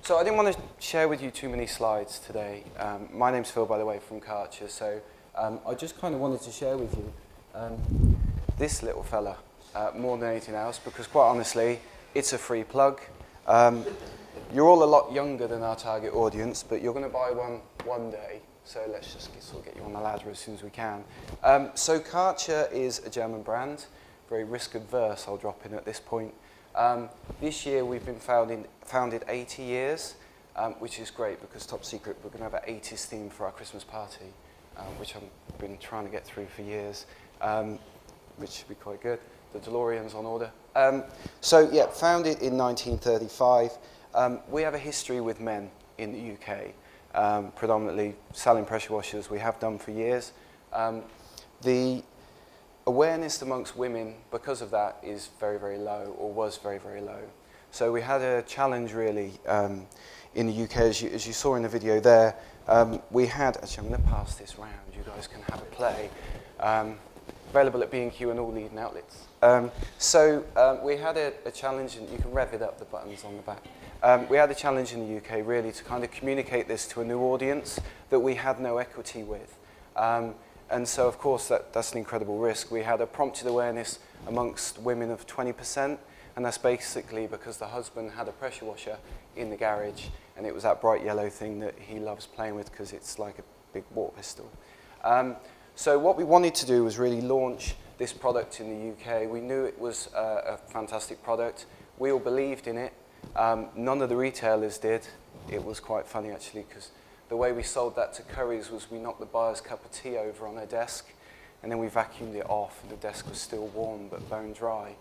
So I didn't want to share with you too many slides today. My name's Phil, by the way, from Karcher. So I just kind of wanted to share with you this little fella more than anything else, because quite honestly, it's a free plug. You're all a lot younger than our target audience, but you're going to buy one day. So let's just sort of get you on the ladder as soon as we can. So Karcher is a German brand, very risk adverse, I'll drop in at this point. This year we've been founded 80 years, which is great because top secret, we're going to have an 80s theme for our Christmas party, which I've been trying to get through for years, which should be quite good. The DeLorean's on order. So yeah, founded in 1935. We have a history with men in the UK, predominantly selling pressure washers. We have done for years. The awareness amongst women, because of that, is very, very low, or was very, very low. So we had a challenge, really, in the UK, as you saw in the video there. We had, actually, I'm going to pass this round. You guys can have a play. Available at B&Q and all leading outlets. We had a challenge, and you can rev it up, the buttons on the back. We had a challenge in the UK, really, to kind of communicate this to a new audience that we had no equity with. And so, of course, that's an incredible risk. We had a prompted awareness amongst women of 20%, and that's basically because the husband had a pressure washer in the garage, and it was that bright yellow thing that he loves playing with because it's like a big water pistol. So what we wanted to do was really launch this product in the UK. We knew it was a fantastic product. We all believed in it. None of the retailers did. It was quite funny, actually, because the way we sold that to Currys was we knocked the buyer's cup of tea over on her desk, and then we vacuumed it off, and the desk was still warm but bone dry,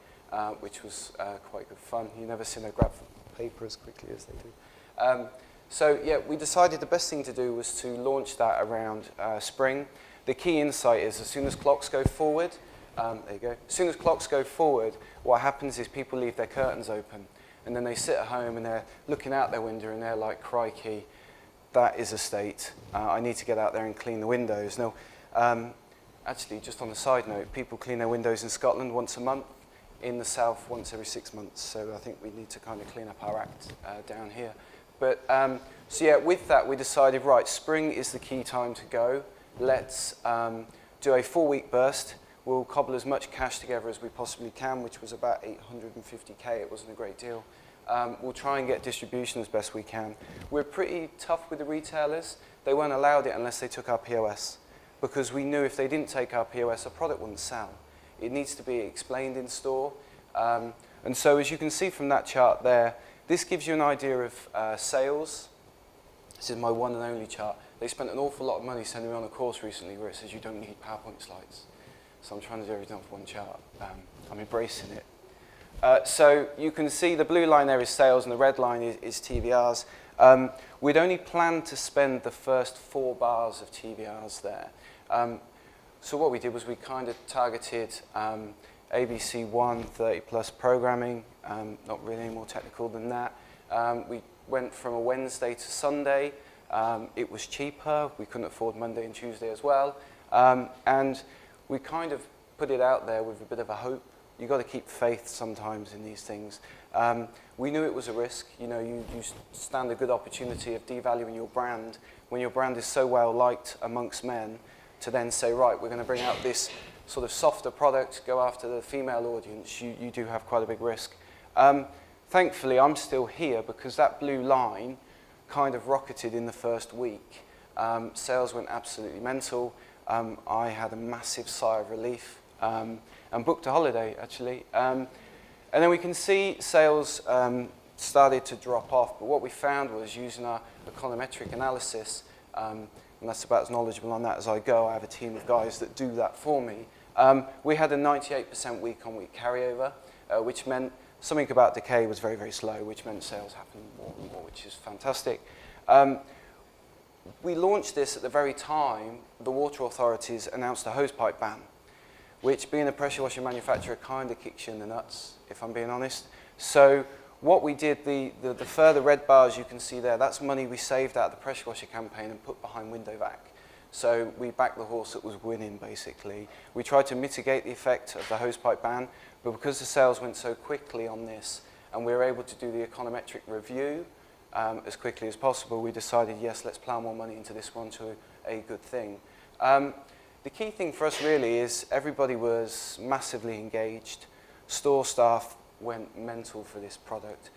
which was quite good fun. You never seen her grab paper as quickly as they do. So yeah, we decided the best thing to do was to launch that around spring. The key insight is as soon as clocks go forward, there you go. As soon as clocks go forward, what happens is people leave their curtains open, and then they sit at home and they're looking out their window and they're like, crikey, that is a state. I need to get out there and clean the windows. Now, actually, just on a side note, people clean their windows in Scotland once a month, in the south once every 6 months. So I think we need to kind of clean up our act down here. But so yeah, with that, we decided, right, spring is the key time to go. Let's do a 4-week burst. We'll cobble as much cash together as we possibly can, which was about 850K. It wasn't a great deal. We'll try and get distribution as best we can. We're pretty tough with the retailers. They weren't allowed it unless they took our POS, because we knew if they didn't take our POS, a product wouldn't sell. It needs to be explained in store. And so as you can see from that chart there, this gives you an idea of sales. This is my one and only chart. They spent an awful lot of money sending me on a course recently where it says you don't need PowerPoint slides. So I'm trying to do everything off one chart. I'm embracing it. So you can see the blue line there is sales and the red line is TVRs. We'd only planned to spend the first 4 bars of TVRs there. So what we did was we kind of targeted ABC 1, 30+ programming, not really any more technical than that. We went from a Wednesday to Sunday. It was cheaper. We couldn't afford Monday and Tuesday as well. And we kind of put it out there with a bit of a hope. You've got to keep faith sometimes in these things. We knew it was a risk. You know, you stand a good opportunity of devaluing your brand when your brand is so well liked amongst men, to then say, right, we're going to bring out this sort of softer product, go after the female audience. You do have quite a big risk. Thankfully, I'm still here because that blue line kind of rocketed in the first week. Sales went absolutely mental. I had a massive sigh of relief and booked a holiday, actually. And then we can see sales started to drop off, but what we found was using our econometric analysis, and that's about as knowledgeable on that as I go. I have a team of guys that do that for me. We had a 98% week-on-week carryover, which meant something about decay was very, very slow, which meant sales happened more and more, which is fantastic. We launched this at the very time the water authorities announced a hosepipe ban, which, being a pressure washer manufacturer, kind of kicks you in the nuts, if I'm being honest. So what we did, the further red bars you can see there, that's money we saved out of the pressure washer campaign and put behind Window Vac. So we backed the horse that was winning, basically. We tried to mitigate the effect of the hosepipe ban, but because the sales went so quickly on this, and we were able to do the econometric review, as quickly as possible, we decided, yes, let's plough more money into this one to a good thing. The key thing for us really is everybody was massively engaged. Store staff went mental for this product.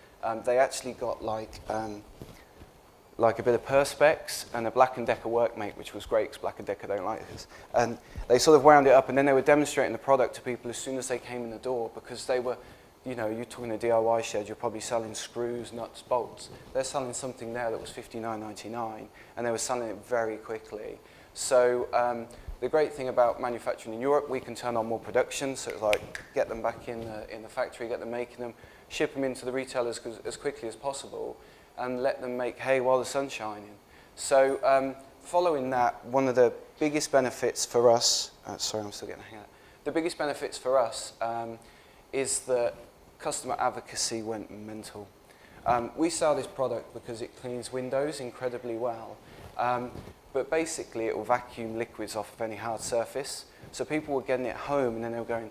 They actually got like a bit of Perspex and a Black & Decker workmate, which was great because Black & Decker don't like this. And they sort of wound it up, and then they were demonstrating the product to people as soon as they came in the door, because they were, you know, you're talking a DIY shed, you're probably selling screws, nuts, bolts. They're selling something there that was $59.99, and they were selling it very quickly. So the great thing about manufacturing in Europe, we can turn on more production, so it's like get them back in the factory, get them making them, ship them into the retailers as quickly as possible, and let them make hay while the sun's shining. So following that, one of the biggest benefits for us, sorry, I'm still getting a hang of it. The biggest benefits for us is that customer advocacy went mental. We sell this product because it cleans windows incredibly well, but basically it will vacuum liquids off of any hard surface. So people were getting it home and then they were going,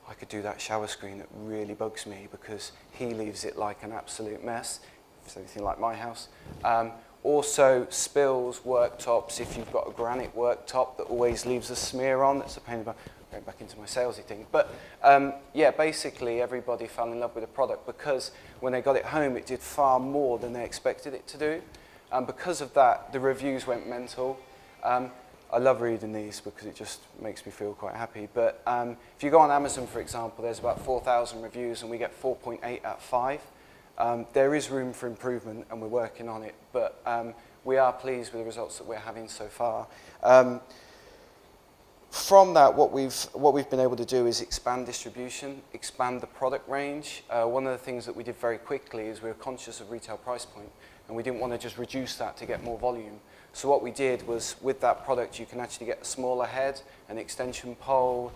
I could do that shower screen that really bugs me because he leaves it like an absolute mess. If it's anything like my house. Also spills, worktops, if you've got a granite worktop that always leaves a smear on, that's a pain about going back into my salesy thing. But yeah, basically everybody fell in love with the product because when they got it home, it did far more than they expected it to do. And because of that, the reviews went mental. I love reading these because it just makes me feel quite happy. But if you go on Amazon, for example, there's about 4,000 reviews and we get 4.8 out of 5. There is room for improvement and we're working on it, but we are pleased with the results that we're having so far. From that, what we've been able to do is expand distribution, expand the product range. One of the things that we did very quickly is we were conscious of retail price point, and we didn't want to just reduce that to get more volume. So what we did was, with that product, you can actually get a smaller head, an extension pole,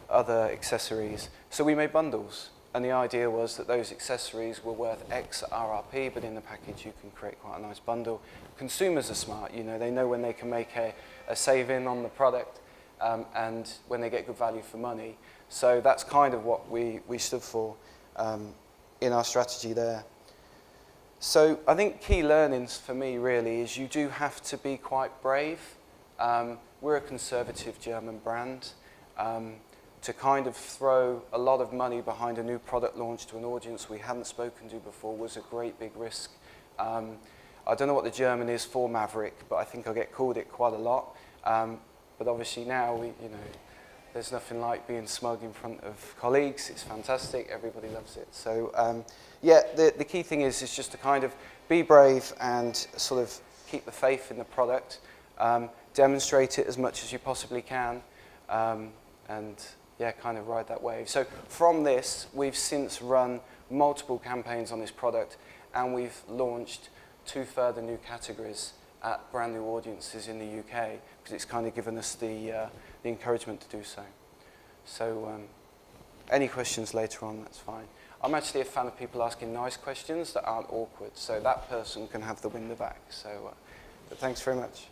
other accessories. So we made bundles. And the idea was that those accessories were worth X RRP, but in the package you can create quite a nice bundle. Consumers are smart, you know, they know when they can make a save-in on the product and when they get good value for money. So that's kind of what we stood for in our strategy there. So I think key learnings for me really is you do have to be quite brave. We're a conservative German brand. To kind of throw a lot of money behind a new product launch to an audience we hadn't spoken to before was a great big risk. I don't know what the German is for Maverick, but I think I get called it quite a lot. But obviously now, you know, there's nothing like being smug in front of colleagues. It's fantastic. Everybody loves it. So yeah, the key thing is just to kind of be brave and sort of keep the faith in the product, demonstrate it as much as you possibly can, and yeah, kind of ride that wave. So from this, we've since run multiple campaigns on this product, and we've launched 2 further new categories at brand new audiences in the UK, because it's kind of given us the encouragement to do so. So any questions later on, that's fine. I'm actually a fan of people asking nice questions that aren't awkward, so that person can have the window vac. So but thanks very much.